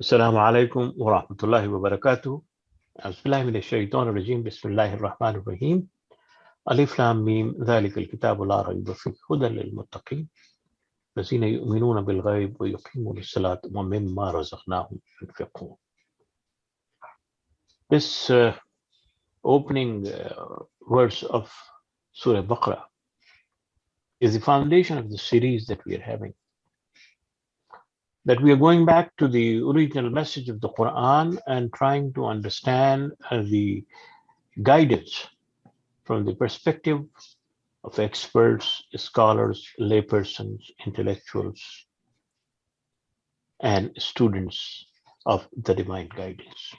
السلام عليكم ورحمة الله وبركاته. أعوذ بالله من الشيطان الرجيم. بسم الله الرحمن الرحيم. ألف لام ميم ذلك الكتاب لا ريب فيه هدى للمتقين الذين يؤمنون بالغيب ويقيمون الصلاة ومما رزقناهم ينفقون. This opening verse of Surah Baqarah is the foundation of the series that we are having. That we are going back to the original message of the Quran and trying to understand the guidance from the perspective of experts, scholars, laypersons, intellectuals, and students of the divine guidance.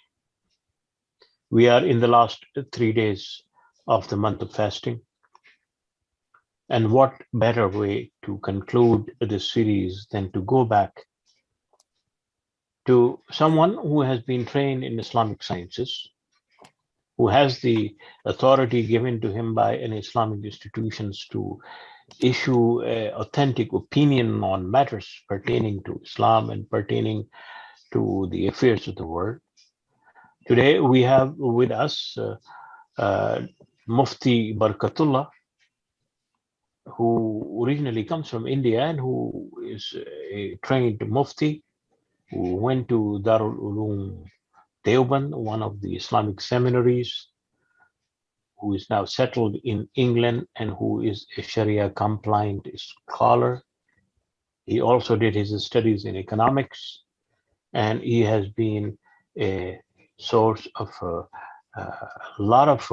We are in the last 3 days of the month of fasting. And what better way to conclude this series than to go back to someone who has been trained in Islamic sciences, who has the authority given to him by an Islamic institutions to issue an authentic opinion on matters pertaining to Islam and pertaining to the affairs of the world. Today we have with us Mufti Barkatullah, who originally comes from India and who is a trained Mufti, who went to Darul Uloom Deoband, one of the Islamic seminaries, who is now settled in England and who is a Sharia compliant scholar. He also did his studies in economics, and he has been a source of a lot of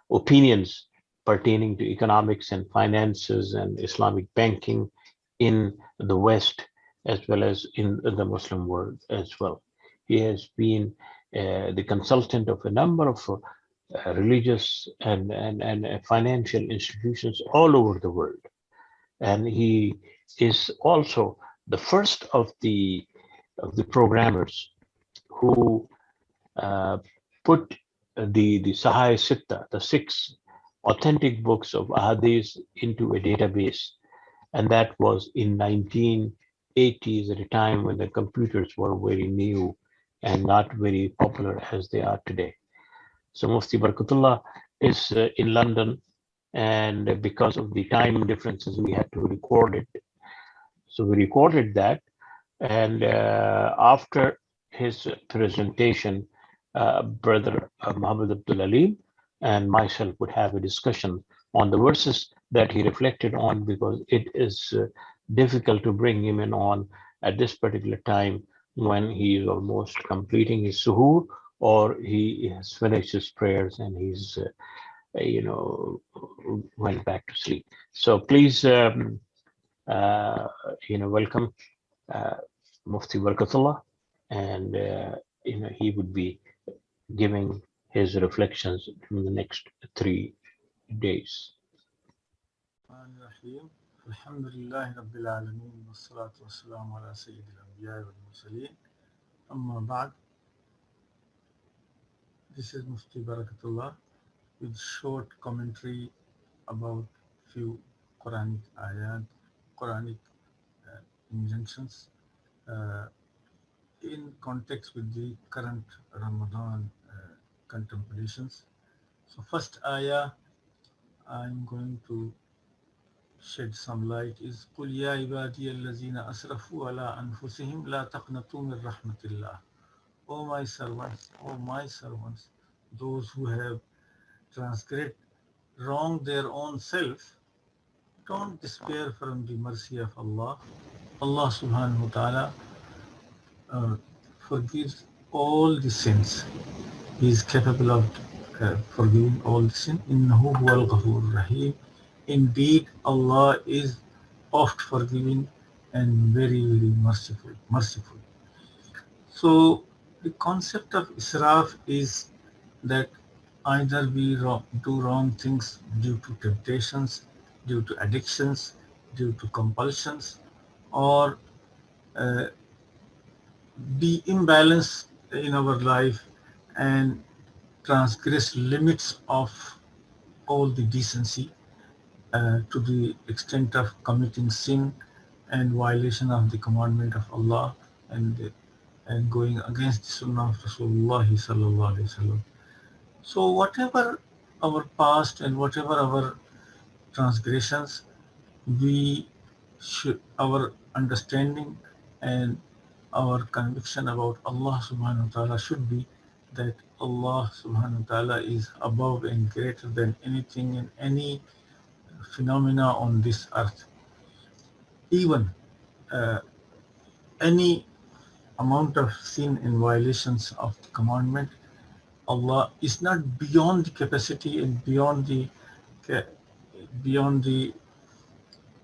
opinions pertaining to economics and finances and Islamic banking in the West as well as in the Muslim world as well. He has been the consultant of a number of religious and financial institutions all over the world. And he is also the first of the programmers who put the Sahih Sitta, the 6 authentic books of Ahadith, into a database. And that was in 1980s, at a time when the computers were very new and not very popular as they are today. So Mufti Barkatullah is in London, and because of the time differences, we had to record it. So we recorded that, and after his presentation, Brother Muhammad Abdul and myself would have a discussion on the verses that he reflected on, because it is difficult to bring him in on at this particular time when he is almost completing his suhoor, or he has finished his prayers and he's went back to sleep. So please welcome Mufti Barkatullah, and he would be giving his reflections in the next 3 days. الرحيم الحمد لله رب العالمين والصلاة والسلام على سيد الأنبياء والمرسلين أما بعد. This is Mufti Barakatullah with short commentary about few Quranic ayat, Quranic injunctions in context with the current Ramadan contemplations. So first ayah I'm going to shed some light is قُلْ يَا عِبَادِيَ الَّذِينَ أَسْرَفُوا عَلَىٰ أَنفُسِهِمْ لَا تَقْنَطُوا مِنْ رَحْمَةِ اللَّهِ. O my servants, those who have transgressed, wronged their own self, don't despair from the mercy of Allah. Allah subhanahu wa ta'ala forgives all the sins. He is capable of forgiving all the sin. إِنَّهُ هُوَ الْغَفُورُ الرَّحِيمُ. Indeed, Allah is oft forgiving and very, very merciful. So the concept of israf is that either we do wrong things due to temptations, due to addictions, due to compulsions, or be imbalanced in our life and transgress limits of all the decency to the extent of committing sin and violation of the commandment of Allah, and going against the Sunnah of Rasulullah sallallahu alaihi wasallam. So whatever our past and whatever our transgressions, we should, our understanding and our conviction about Allah subhanahu wa ta'ala should be that Allah subhanahu wa ta'ala is above and greater than anything and any phenomena on this earth. Even uh, any amount of sin and violations of the commandment, Allah is not beyond the capacity and beyond the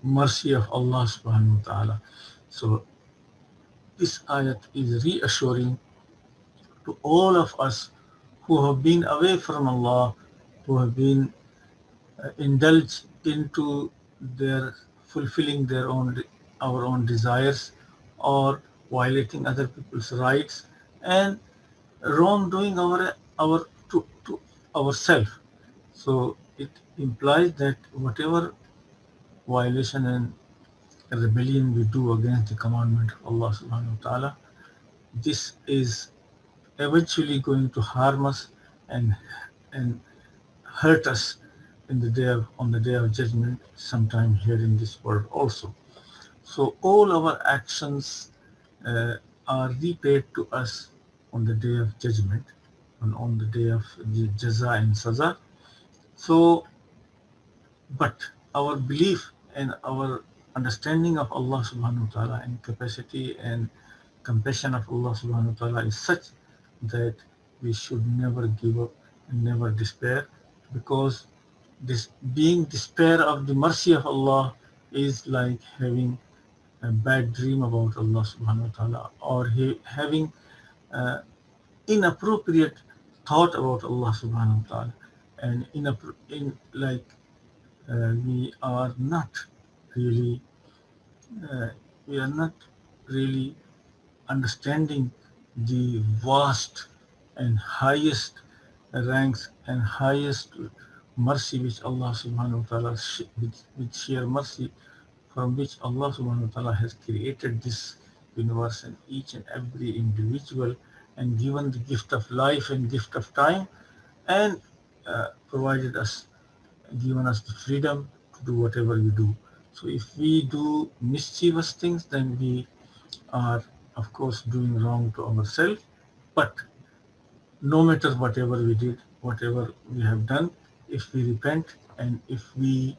mercy of Allah subhanahu wa ta'ala. So this ayat is reassuring to all of us who have been away from Allah, who have been indulged into their fulfilling their own our own desires, or violating other people's rights, and wrongdoing our to ourselves. So it implies that whatever violation and rebellion we do against the commandment of Allah subhanahu wa ta'ala, this is eventually going to harm us and hurt us on the day of judgment, sometime here in this world also. So all our actions are repaid to us on the day of judgment, and on the day of the jaza and saza. So, but our belief and our understanding of Allah subhanahu wa ta'ala and capacity and compassion of Allah subhanahu wa ta'ala is such that we should never give up and never despair, because this being despair of the mercy of Allah is like having a bad dream about Allah subhanahu wa ta'ala, or having inappropriate thought about Allah subhanahu wa ta'ala, and in like we are not really uh, we are not really understanding the vast and highest ranks and highest mercy which Allah subhanahu wa ta'ala, with sheer mercy from which Allah subhanahu wa ta'ala has created this universe and each and every individual, and given the gift of life and gift of time, and provided us, given us the freedom to do whatever we do. So if we do mischievous things, then we are of course doing wrong to ourselves. But no matter whatever we did, whatever we have done, if we repent and if we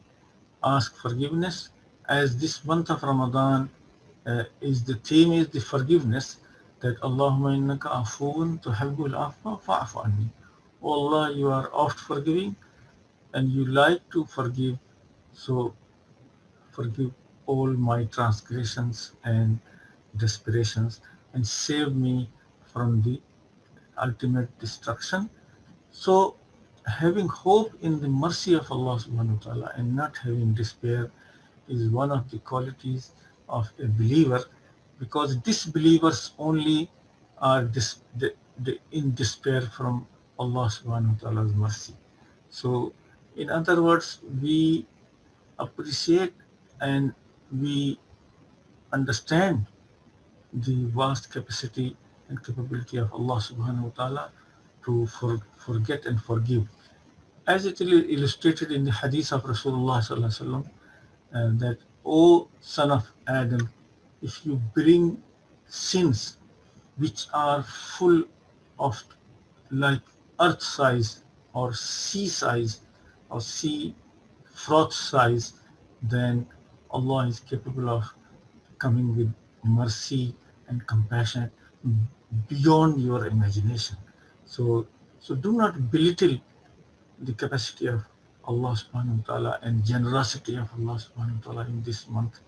ask forgiveness, as this month of Ramadan is the theme is the forgiveness, that Allahumma innaka afoon tuhibbul afwa fa'fu anni. Oh Allah, you are oft forgiving and you like to forgive, so forgive all my transgressions and desperations, and save me from the ultimate destruction. So having hope in the mercy of Allah subhanahu wa ta'ala and not having despair is one of the qualities of a believer, because disbelievers only are in despair from Allah subhanahu wa ta'ala's mercy. So in other words, we appreciate and we understand the vast capacity and capability of Allah subhanahu wa ta'ala to forget and forgive. As it is illustrated in the hadith of Rasulullah sallallahu alaihi wasallam, that, O son of Adam, if you bring sins which are full of like earth size or sea size or sea froth size, then Allah is capable of coming with mercy and compassion beyond your imagination. So do not belittle the capacity of Allah subhanahu wa ta'ala and generosity of Allah subhanahu wa ta'ala in this month.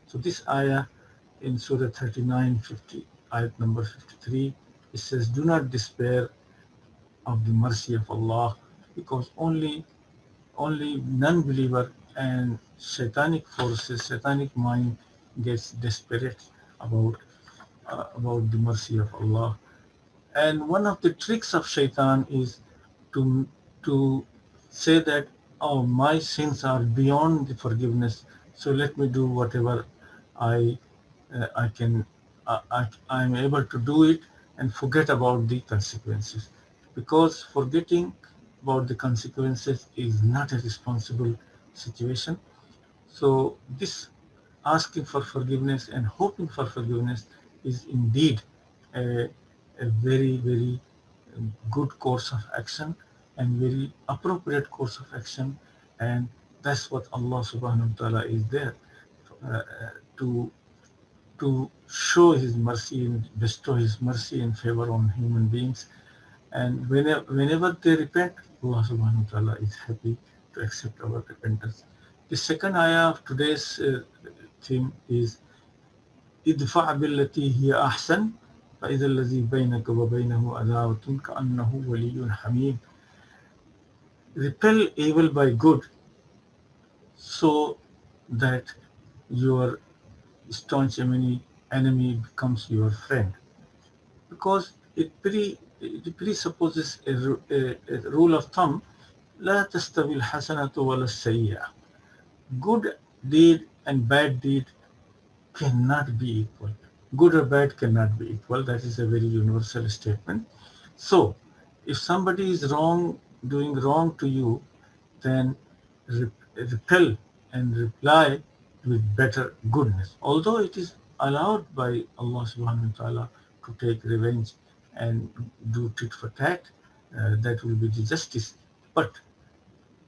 So this ayah in Surah 39, 50, ayat number 53, it says, do not despair of the mercy of Allah, because only non-believer and satanic forces, satanic mind gets desperate about about the mercy of Allah. And one of the tricks of shaitan is to say that, oh, my sins are beyond the forgiveness, so let me do whatever I I can I'm able to do it and forget about the consequences, because forgetting about the consequences is not a responsible situation. So this asking for forgiveness and hoping for forgiveness is indeed a, a very good course of action and very appropriate course of action, and that's what Allah subhanahu wa ta'ala is there uh, to show his mercy and bestow his mercy and favor on human beings. And whenever they repent, Allah subhanahu wa ta'ala is happy to accept our repentance. The second ayah of today's theme is idfa' billati hiya ahsan فإذا الذي بينك وبينه عداوة كأنه ولي حميم. Repel evil by good, so that your staunch enemy becomes your friend, because it presupposes a rule of thumb: لا تستوي الحسنة ولا السيئة. Good deed and bad deed cannot be equal. Good or bad cannot be equal. That is a very universal statement. So, if somebody is doing wrong to you, then repel and reply with better goodness. Although it is allowed by Allah subhanahu wa ta'ala to take revenge and do tit for tat, that will be the justice. But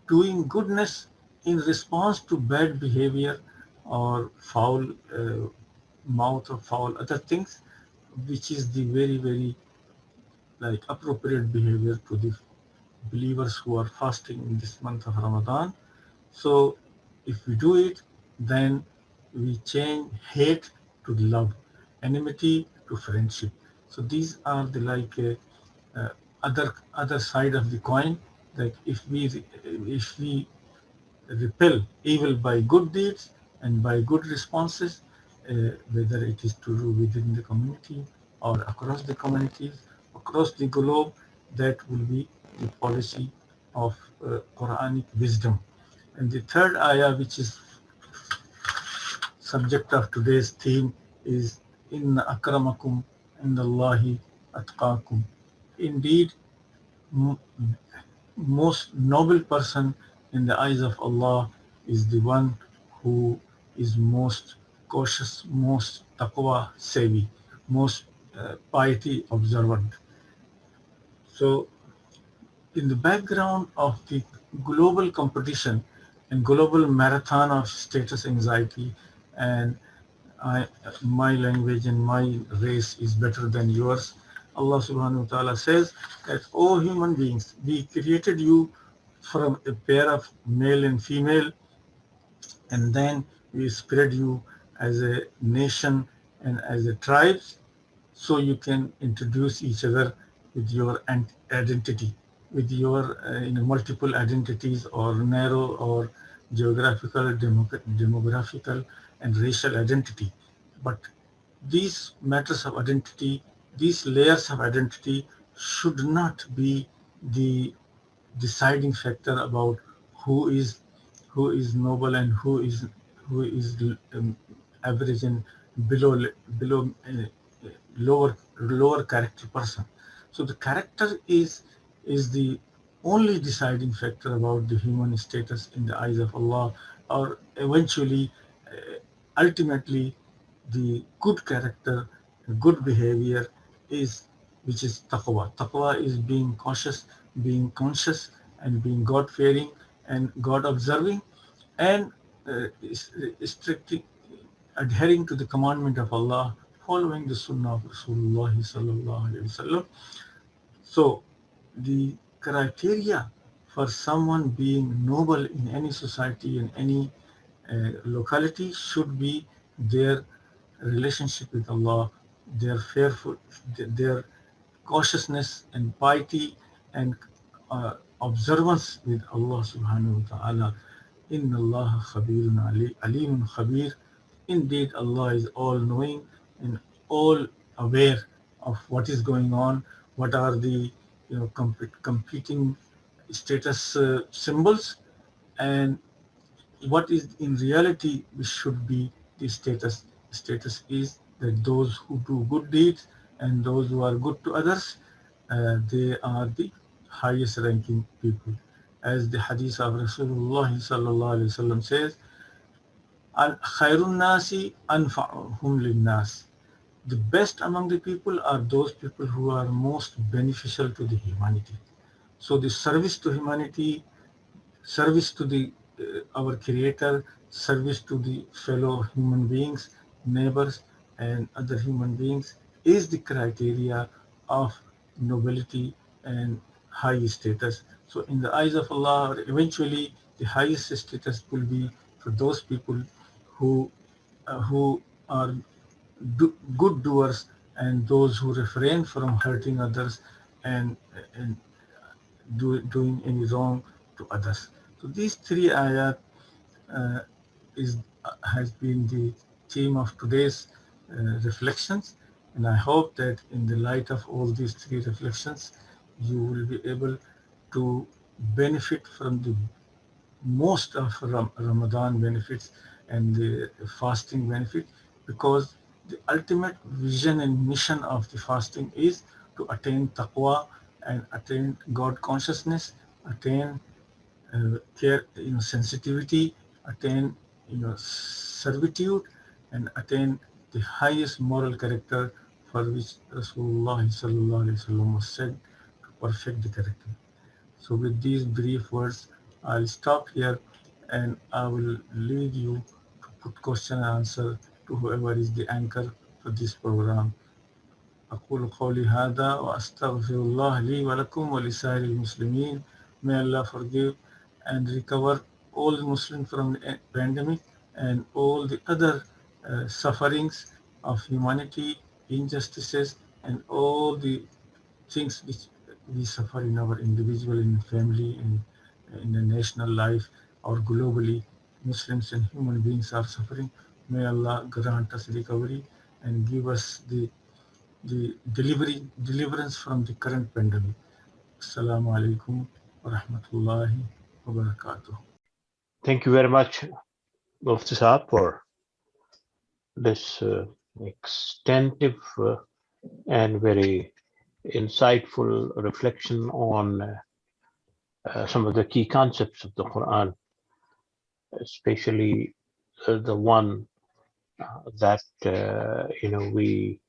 doing goodness in response to bad behavior or foul mouth or foul other things, which is the very like appropriate behavior to the believers who are fasting in this month of Ramadan. So if we do it, then we change hate to love, enmity to friendship. So these are the other side of the coin. That if we repel evil by good deeds and by good responses, whether it is to do within the community or across the communities, across the globe, that will be the policy of Quranic wisdom. And the third ayah, which is subject of today's theme, is Inna akramakum indallahi atqakum. Indeed, most noble person in the eyes of Allah is the one who is most cautious, most taqwa savvy, most piety observant. So, in the background of the global competition and global marathon of status anxiety, and my language and my race is better than yours, Allah subhanahu wa ta'ala says that, "O human beings, we created you from a pair of male and female, and then we spread you as a nation and as a tribes, so you can introduce each other with your identity, with your multiple identities, or narrow or geographical, demographical, and racial identity. But these matters of identity, these layers of identity, should not be the deciding factor about who is who is noble and who is average and below lower character person. So the character is the only deciding factor about the human status in the eyes of Allah, or eventually, ultimately, the good character, good behavior is, which is taqwa. Taqwa is being cautious, being conscious, and being God fearing and God observing, and strictly adhering to the commandment of Allah, following the sunnah of Rasulullah sallallahu alaihi wasallam. So, the criteria for someone being noble in any society, in any locality, should be their relationship with Allah, their fearful, their cautiousness and piety and observance with Allah subhanahu wa ta'ala. Inna Allah khabirun alimun khabir. Indeed, Allah is all knowing and all aware of what is going on, what are the competing status symbols, and what is in reality should be the status status is that those who do good deeds and those who are good to others, they are the highest ranking people. As the hadith of Rasulullah sallallahu alaihi wasallam says, "Khairun nasi anfa'uhum linnas." The best among the people are those people who are most beneficial to the humanity. So the service to humanity, service to the our creator, service to the fellow human beings, neighbors and other human beings is the criteria of nobility and high status. So in the eyes of Allah, eventually the highest status will be for those people who who are good doers and those who refrain from hurting others and doing any wrong to others. So these three ayat uh, is has been the theme of today's reflections, and I hope that in the light of all these three reflections, you will be able to benefit from the most of Ramadan benefits and the fasting benefit, because the ultimate vision and mission of the fasting is to attain taqwa and attain God consciousness, attain care, sensitivity, attain, servitude, and attain the highest moral character for which Rasulullah sallallahu alaihi wasallam was said to perfect the character. So with these brief words, I'll stop here and I will leave you to put question and answer to whoever is the anchor for this program. أقول قولي هذا وأستغفر الله لي ولكم ولسائر المسلمين. May Allah forgive and recover all the Muslims from the pandemic and all the other sufferings of humanity, injustices, and all the things which we suffer in our individual, in family, in the national life, or globally. Muslims and human beings are suffering. May Allah grant us recovery and give us the deliverance from the current pandemic. Assalamu alaikum wa rahmatullahi wa barakatuh. Thank you very much, Mufti Saab, for this extensive and very insightful reflection on some of the key concepts of the Quran, especially the one that we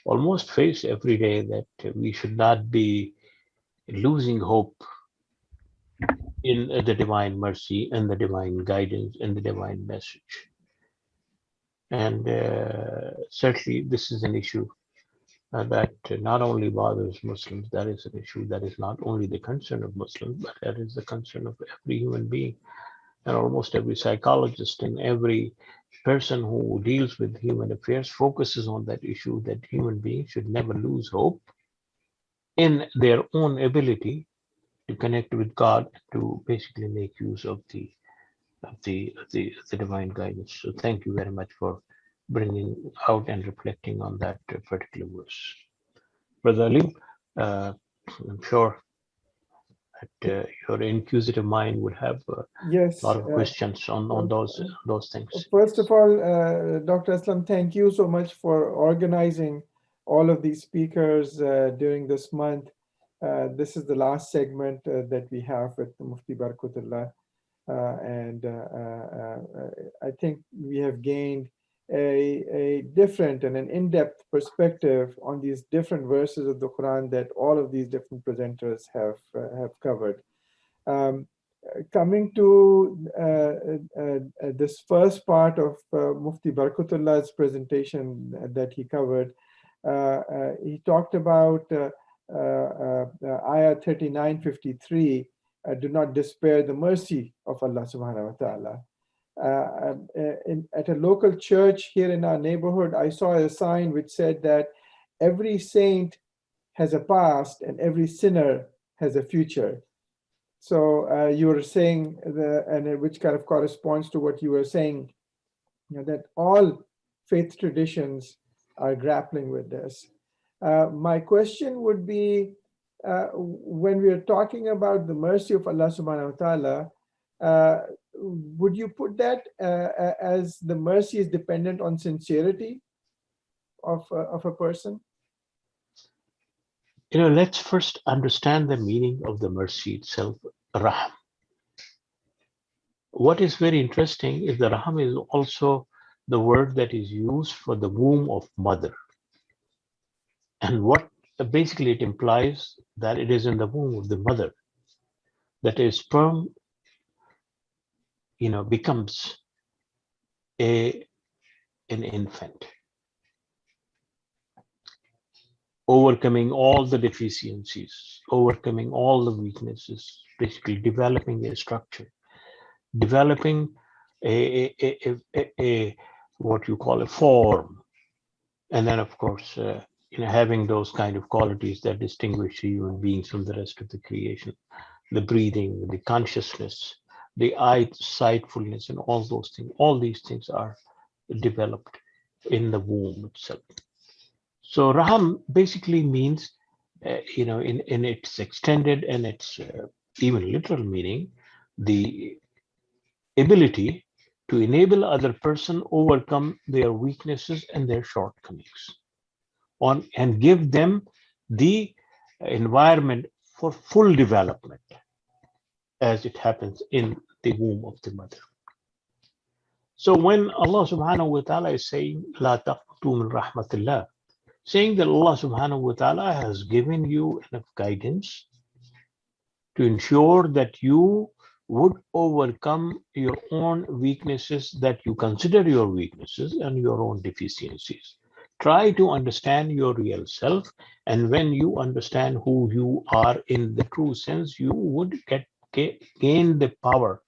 almost face every day, that we should not be losing hope in the divine mercy and the divine guidance and the divine message. And certainly, this is an issue that not only bothers Muslims, that is an issue that is not only the concern of Muslims, but that is the concern of every human being and almost every psychologist and every person who deals with human affairs focuses on that issue, that human beings should never lose hope in their own ability to connect with God, to basically make use of the divine guidance. So thank you very much for bringing out and reflecting on that particular verse. Brother Ali, I'm sure that your inquisitive mind would have a Yes. lot of questions on those things. First of all, Dr. Aslam, thank you so much for organizing all of these speakers during this month. This is the last segment that we have with Mufti Barkatullah. And I think we have gained a different and an in-depth perspective on these different verses of the Quran that all of these different presenters have covered. Coming to this first part of Mufti Barkatullah's presentation that he covered, he talked about ayah 3953, do not despair the mercy of Allah subhanahu wa ta'ala. At a local church here in our neighborhood, I saw a sign which said that every saint has a past and every sinner has a future. So you were saying, and which kind of corresponds to what you were saying, that all faith traditions are grappling with this. My question would be, when we are talking about the mercy of Allah subhanahu wa ta'ala, would you put that as the mercy is dependent on sincerity of a person? Let's first understand the meaning of the mercy itself, Rahm. What is very interesting is that Rahm is also the word that is used for the womb of mother. And what basically it implies that it is in the womb of the mother that a sperm, becomes an infant, overcoming all the deficiencies, overcoming all the weaknesses, basically developing a structure, developing a what you call a form, and then of course having those kind of qualities that distinguish human beings from the rest of the creation, the breathing, the consciousness, the eyesightfulness, and all those things. All these things are developed in the womb itself. So Raham basically means, in its extended and its even literal meaning, the ability to enable other person overcome their weaknesses and their shortcomings on and give them the environment for full development as it happens in the womb of the mother. So when Allah subhanahu wa ta'ala is saying, La taqtu min rahmatillah, saying that Allah subhanahu wa ta'ala has given you enough guidance to ensure that you would overcome your own weaknesses that you consider your weaknesses and your own deficiencies. Try to understand your real self, and when you understand who you are in the true sense, you would gain the power,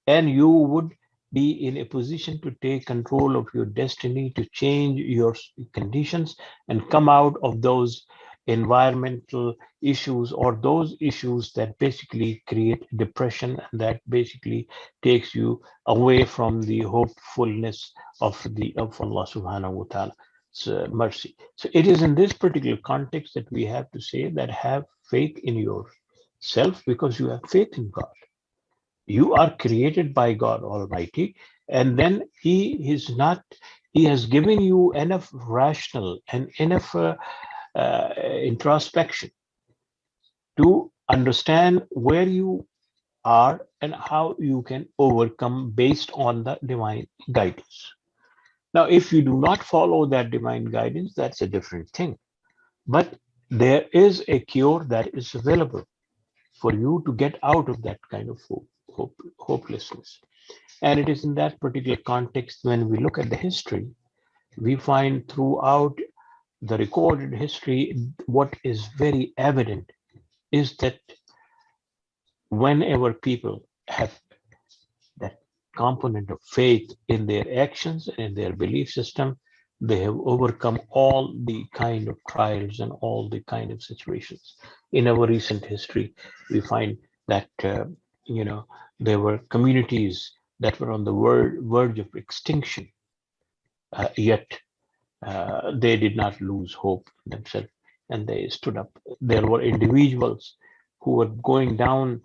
and you would be in a position to take control of your destiny, to change your conditions and come out of those environmental issues or those issues that basically create depression and that basically takes you away from the hopefulness of Allah subhanahu wa ta'ala's mercy. So it is in this particular context that we have to say that have faith in yourself, because you have faith in God. You are created by God Almighty, and then He has given you enough rational and enough introspection to understand where you are and how you can overcome based on the divine guidance. Now, if you do not follow that divine guidance, that's a different thing. But there is a cure that is available for you to get out of that kind of hopelessness. And it is in that particular context, when we look at the history, we find throughout the recorded history, what is very evident is that whenever people have that component of faith in their actions and in their belief system, they have overcome all the kind of trials and all the kind of situations. In our recent history, we find that there were communities that were on the verge of extinction, yet they did not lose hope in themselves, and they stood up. There were individuals who were going down,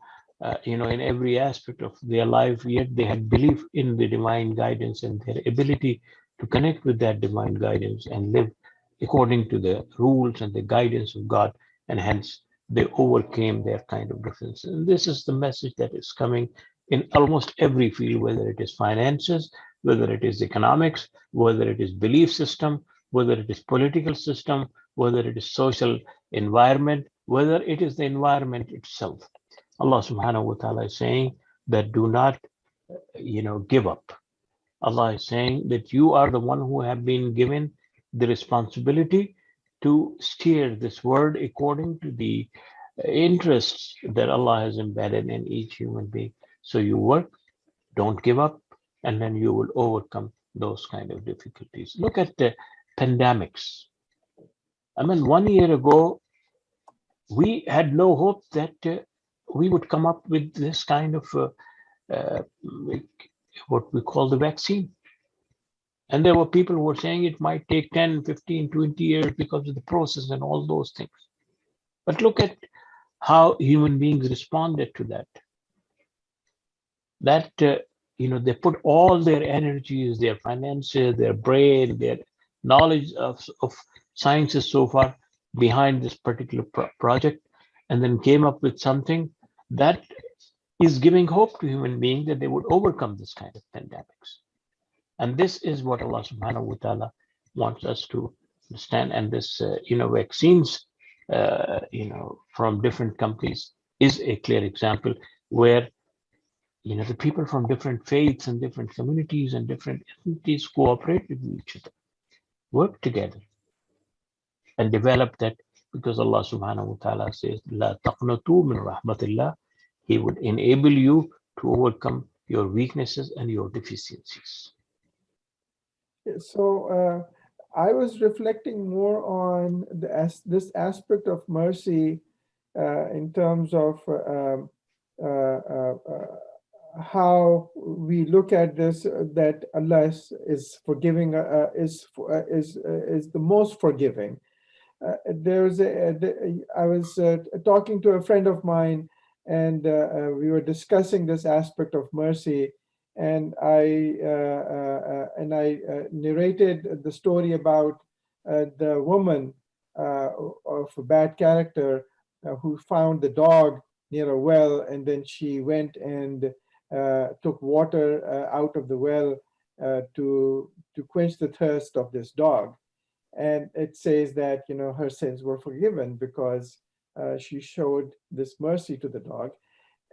in every aspect of their life, yet they had belief in the divine guidance and their ability to connect with that divine guidance and live according to the rules and the guidance of God, and hence they overcame their kind of differences. And this is the message that is coming in almost every field, whether it is finances, whether it is economics, whether it is belief system, whether it is political system, whether it is social environment, whether it is the environment itself. Allah subhanahu wa ta'ala is saying that do not, give up. Allah is saying that you are the one who have been given the responsibility to steer this world according to the interests that Allah has embedded in each human being. So you work, don't give up, and then you will overcome those kind of difficulties. Look at the pandemics. I mean, 1 year ago, we had no hope that we would come up with this kind of uh, what we call the vaccine. And there were people who were saying it might take 10, 15, 20 years because of the process and all those things. But look at how human beings responded to that. That they put all their energies, their finances, their brain, their knowledge of sciences so far behind this particular project, and then came up with something that is giving hope to human beings that they would overcome this kind of pandemics. And this is what Allah subhanahu wa ta'ala wants us to understand. And this, vaccines, from different companies is a clear example where, the people from different faiths and different communities and different ethnicities cooperate with each other, work together and develop that, because Allah subhanahu wa ta'ala says, La taqnatu min rahmatillah. He would enable you to overcome your weaknesses and your deficiencies. So I was reflecting more on this aspect of mercy in terms of how we look at this, that Allah is forgiving, is the most forgiving. I was talking to a friend of mine, and we were discussing this aspect of mercy, and I narrated the story about the woman of a bad character who found the dog near a well, and then she went and took water out of the well to quench the thirst of this dog. And it says that, her sins were forgiven because she showed this mercy to the dog.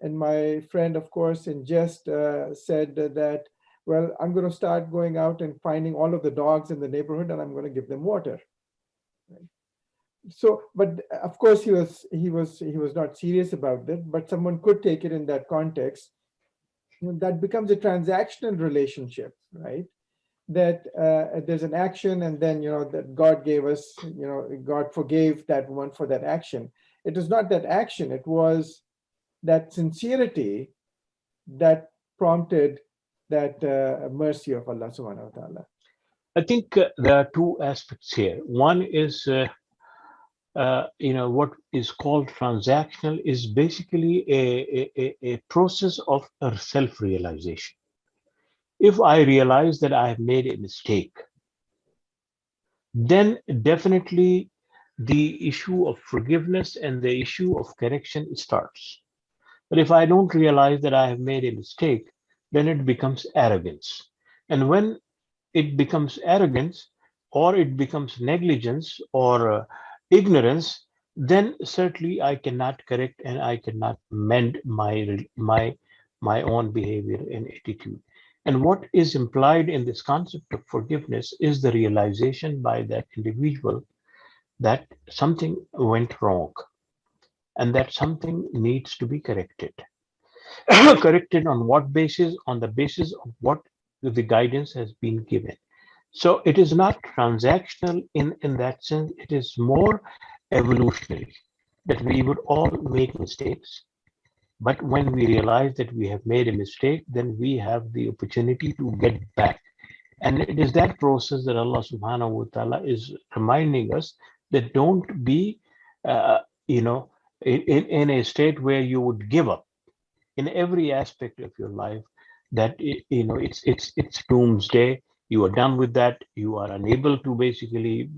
And my friend, of course, in jest said that, well, I'm going to start going out and finding all of the dogs in the neighborhood, and I'm going to give them water. Right? So, but of course, he was not serious about that. But someone could take it in that context. That becomes a transactional relationship, right? That there's an action, and then that God gave us, God forgave that one for that action. It was not that action; it was that sincerity that prompted that mercy of Allah subhanahu wa ta'ala. I think there are two aspects here. One is, what is called transactional is basically a process of self-realization. If I realize that I have made a mistake, then definitely the issue of forgiveness and the issue of correction starts. But if I don't realize that I have made a mistake, then it becomes arrogance. And when it becomes arrogance, or it becomes negligence or ignorance, then certainly I cannot correct and I cannot mend my own behavior and attitude. And what is implied in this concept of forgiveness is the realization by that individual that something went wrong and that something needs to be corrected. Corrected on what basis? On the basis of what the guidance has been given. So it is not transactional in that sense. It is more evolutionary, that we would all make mistakes. But when we realize that we have made a mistake, then we have the opportunity to get back. And it is that process that Allah subhanahu wa ta'ala is reminding us that don't be, in a state where you would give up in every aspect of your life, that it's doomsday. You are done with that. You are unable to basically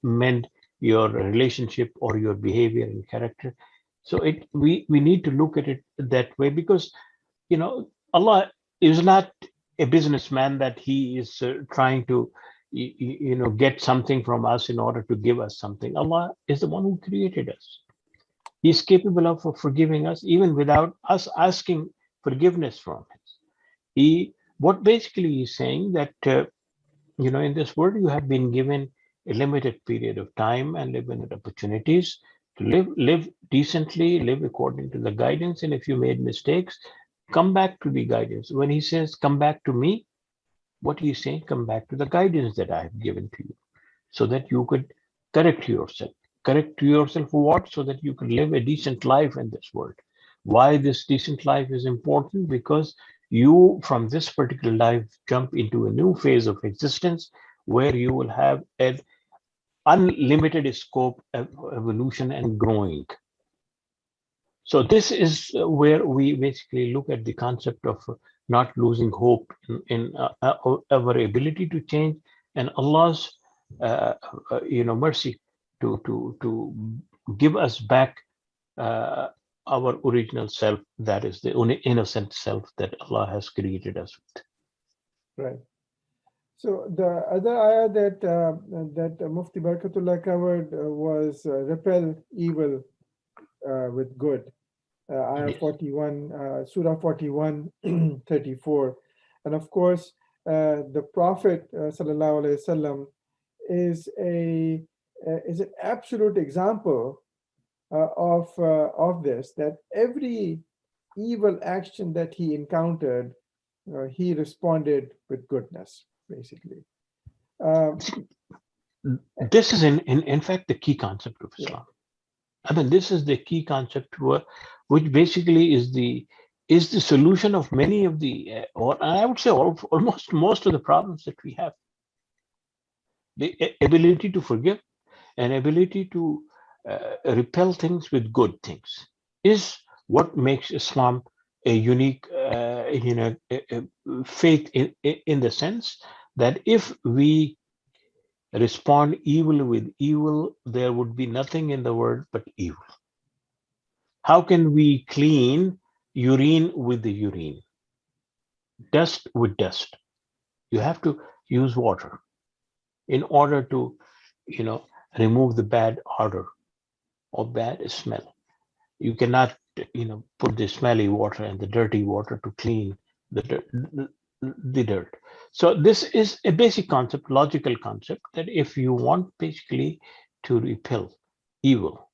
mend your relationship or your behavior and character. So we need to look at it that way, because Allah is not a businessman that he is trying to get something from us in order to give us something. Allah is the one who created us. He's capable of forgiving us even without us asking forgiveness from him. What basically he's saying that in this world you have been given a limited period of time and limited opportunities to live decently, live according to the guidance. And if you made mistakes, come back to the guidance. When he says come back to me, what he's saying, come back to the guidance that I have given to you, so that you could correct yourself. Correct yourself for what? So that you can live a decent life in this world. Why this decent life is important? Because you, from this particular life, jump into a new phase of existence where you will have an unlimited scope of evolution and growing. So this is where we basically look at the concept of not losing hope in our ability to change, and Allah's mercy to give us back uh, our original self, that is the innocent self that Allah has created us with. Right. So the other ayah that Mufti Barkatullah covered was repel evil with good. Ayah Yes. 41, Surah 41, 34. And of course, the Prophet sallallahu alaihi wasallam is is an absolute example of this. That every evil action that he encountered, he responded with goodness, basically. Um, This is in fact the key concept of yeah, Islam. I mean, this is the key concept which basically is the solution of many of the, or I would say almost most of the problems that we have. The ability to forgive and ability to repel things with good things is what makes Islam a unique, faith in the sense that if we respond evil with evil, there would be nothing in the world but evil. How can we clean urine with the urine, dust with dust? You have to use water in order to, you know, remove the bad odor or bad smell. You cannot, put the smelly water and the dirty water to clean the the dirt. So this is a basic concept, logical concept, that if you want basically to repel evil,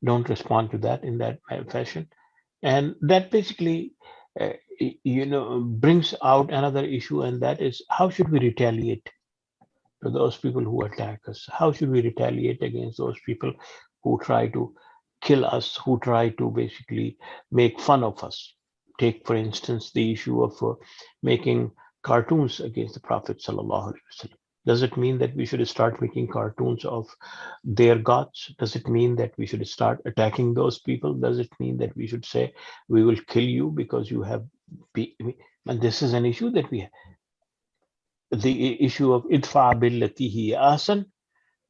don't respond to that in that fashion. And that basically, brings out another issue, and that is how should we retaliate to those people who attack us? How should we retaliate against those people who try to kill us, who try to basically make fun of us? Take, for instance, the issue of making cartoons against the Prophet sallallahu alaihi wasallam. Does it mean that we should start making cartoons of their gods? Does it mean that we should start attacking those people? Does it mean that we should say we will kill you because you have? And this is an issue that we, the issue of idfa billati hi asan,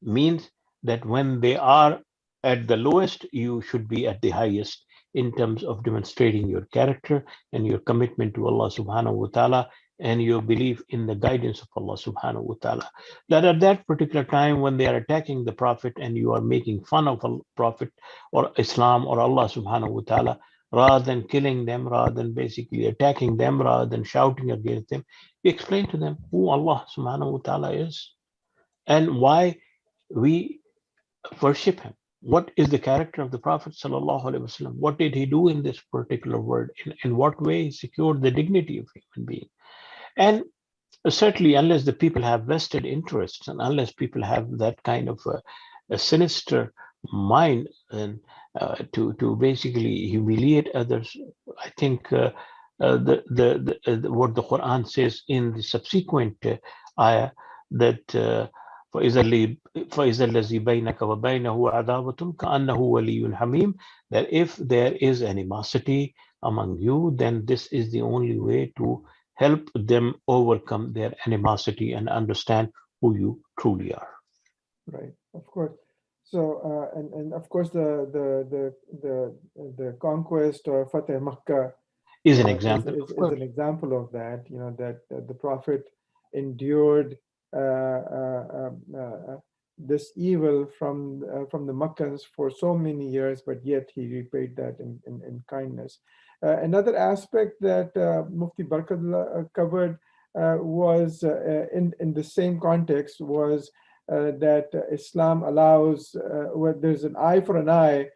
means that when they are at the lowest, you should be at the highest in terms of demonstrating your character and your commitment to Allah subhanahu wa ta'ala and your belief in the guidance of Allah subhanahu wa ta'ala. That at that particular time when they are attacking the Prophet and you are making fun of a Prophet or Islam or Allah subhanahu wa ta'ala, rather than killing them, rather than basically attacking them, rather than shouting against them, we explain to them who Allah subhanahu wa ta'ala is and why we worship him. What is the character of the Prophet sallallahu alaihi wasallam? What did he do in this particular world? In what way he secured the dignity of human being? And certainly, unless the people have vested interests and unless people have that kind of a sinister mind and to basically humiliate others, I think what the Quran says in the subsequent ayah that فإذا الذي بينك وبينه عداوة كأنه ولي حميم, that if there is animosity among you, then this is the only way to help them overcome their animosity and understand who you truly are. right, of course. So and of course the conquest or Fateh Makkah Is an example, is of course. an example of that. That the Prophet endured this evil from the Makkans for so many years, but yet he repaid that in kindness. Another aspect that Mufti Barkatullah covered was in the same context was that Islam allows where there's an eye for an eye,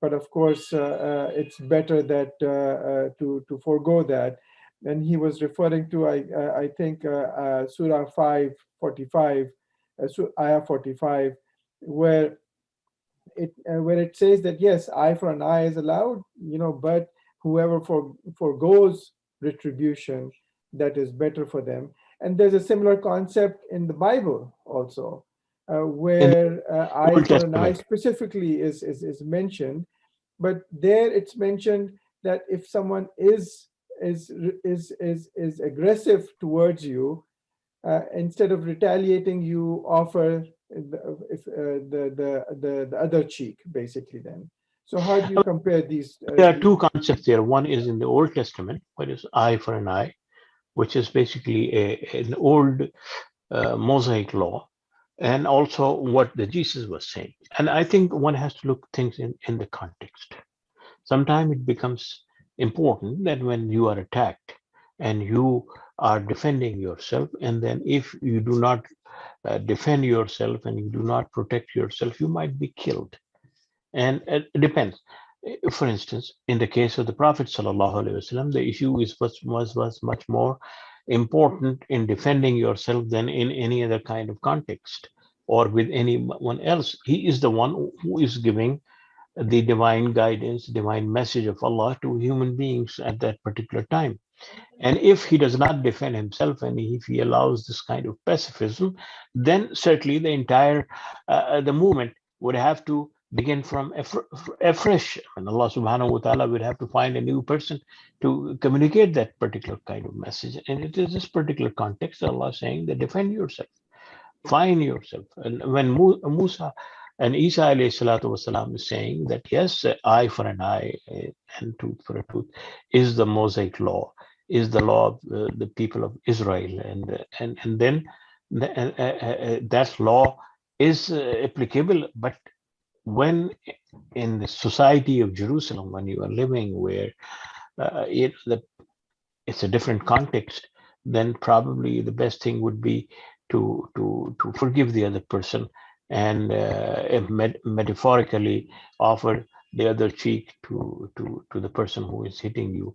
but of course it's better that to forego that. And he was referring to I think Surah 5:45, Ayah 45, where it says that yes, eye for an eye is allowed, but whoever forgoes retribution, that is better for them. And there's a similar concept in the Bible also, where eye Old for an eye Testament. specifically is mentioned, but there it's mentioned that if someone is is aggressive towards you, instead of retaliating, you offer the other cheek, basically. Then, so how do you compare these? There are two concepts there. One is in the Old Testament, what is eye for an eye, which is basically an old Mosaic law, and also what the Jesus was saying. And I think one has to look things in the context. Sometimes it becomes important that when you are attacked and you are defending yourself, and then if you do not defend yourself and you do not protect yourself, you might be killed. And it depends. For instance, in the case of the Prophet ﷺ, the issue was much more important in defending yourself than in any other kind of context or with anyone else. He is the one who is giving the divine guidance, divine message of Allah to human beings at that particular time. And if he does not defend himself and if he allows this kind of pacifism, then certainly the entire the movement would have to begin from afresh. And Allah subhanahu wa ta'ala would have to find a new person to communicate that particular kind of message. And it is this particular context Allah saying that defend yourself, find yourself. And when Musa and Isa alayhi salatu wasalam is saying that yes, eye for an eye and tooth for a tooth is the Mosaic law, is the law of the people of Israel, and then that law is applicable. But when in the society of Jerusalem, when you are living where it's a different context, then probably the best thing would be to forgive the other person and metaphorically offer the other cheek to the person who is hitting you.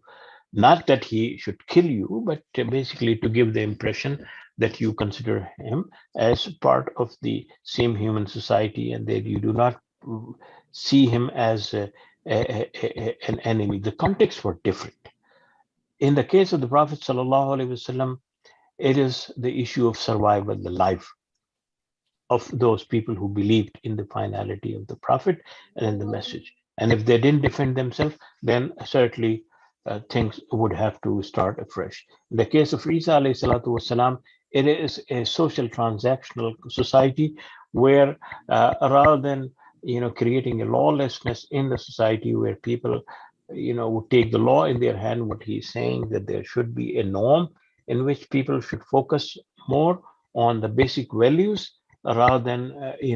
Not that he should kill you, but basically to give the impression that you consider him as part of the same human society and that you do not see him as an enemy. The contexts were different. In the case of the Prophet ﷺ, it is the issue of survival, the life of those people who believed in the finality of the Prophet and in the message. And if they didn't defend themselves, then certainly things would have to start afresh. In the case of Isa alayhi salatu wasalam, it is a social transactional society where rather than creating a lawlessness in the society where people would take the law in their hand, what he's saying that there should be a norm in which people should focus more on the basic values rather than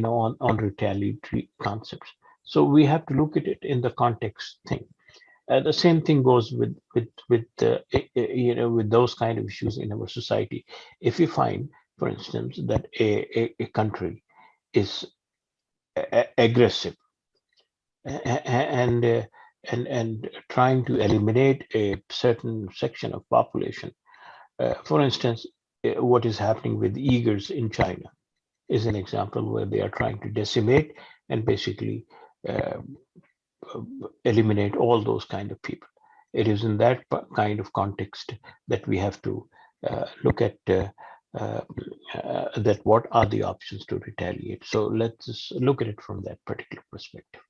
on retaliatory concepts. So we have to look at it in the context thing. The same thing goes with with those kind of issues in our society. If you find, for instance, that a country is aggressive and trying to eliminate a certain section of population, for instance, what is happening with Uyghurs in China is an example where they are trying to decimate and basically eliminate all those kind of people. It is in that kind of context that we have to look at that what are the options to retaliate. So let's look at it from that particular perspective.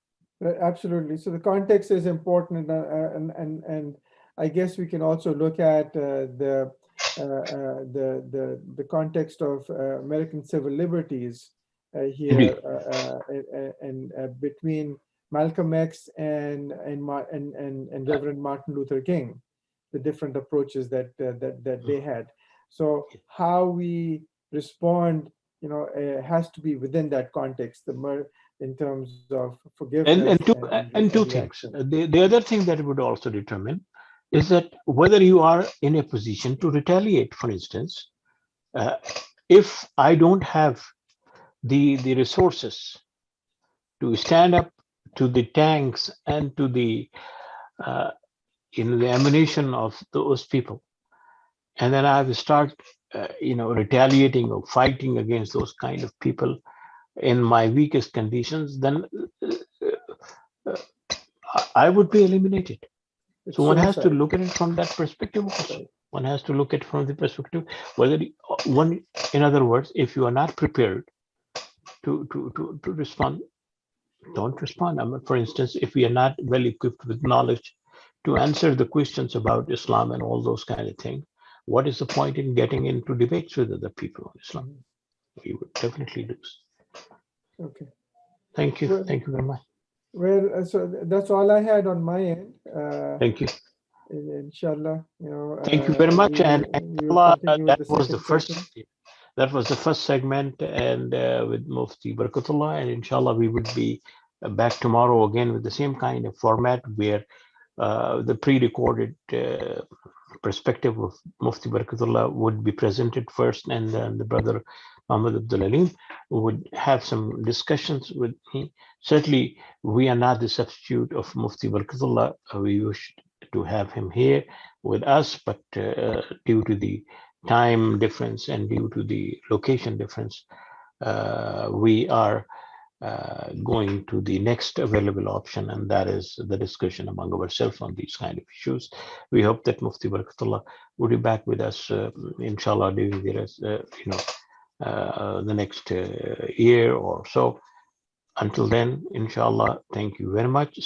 Absolutely. So the context is important, and I guess we can also look at the context of American civil liberties here, and between Malcolm X and Reverend Martin Luther King, the different approaches that they had. So how we respond, has to be within that context. In terms of forgiveness and two things. The other thing that would also determine is that whether you are in a position to retaliate. For instance, if I don't have the resources to stand up to the tanks and to the the ammunition of those people, and then I have to start retaliating or fighting against those kind of people in my weakest conditions, then I would be eliminated. So one has to look at it from that perspective also. One has to look at it from the perspective whether in other words, if you are not prepared to respond, don't respond. For instance, if we are not well equipped with knowledge to answer the questions about Islam and all those kind of things, what is the point in getting into debates with other people on Islam? We would definitely lose. Okay. Thank you. Well, Thank you very much. well, so that's all I had on my end. Thank you. Inshallah, Thank you very much. And we will Allah, continue with that the was the second first. session. That was the first segment, and with Mufti Barkatullah, and inshallah we would be back tomorrow again with the same kind of format where the pre-recorded perspective of Mufti Barkatullah would be presented first, and then the brother Muhammad Abdul Alim would have some discussions with me. Certainly, we are not the substitute of Mufti Barkatullah. We wish to have him here with us, but due to the time difference and due to the location difference, we are going to the next available option, and that is the discussion among ourselves on these kind of issues. We hope that Mufti Barakatullah will be back with us, inshallah, during the rest, the next year or so. Until then, inshallah, thank you very much.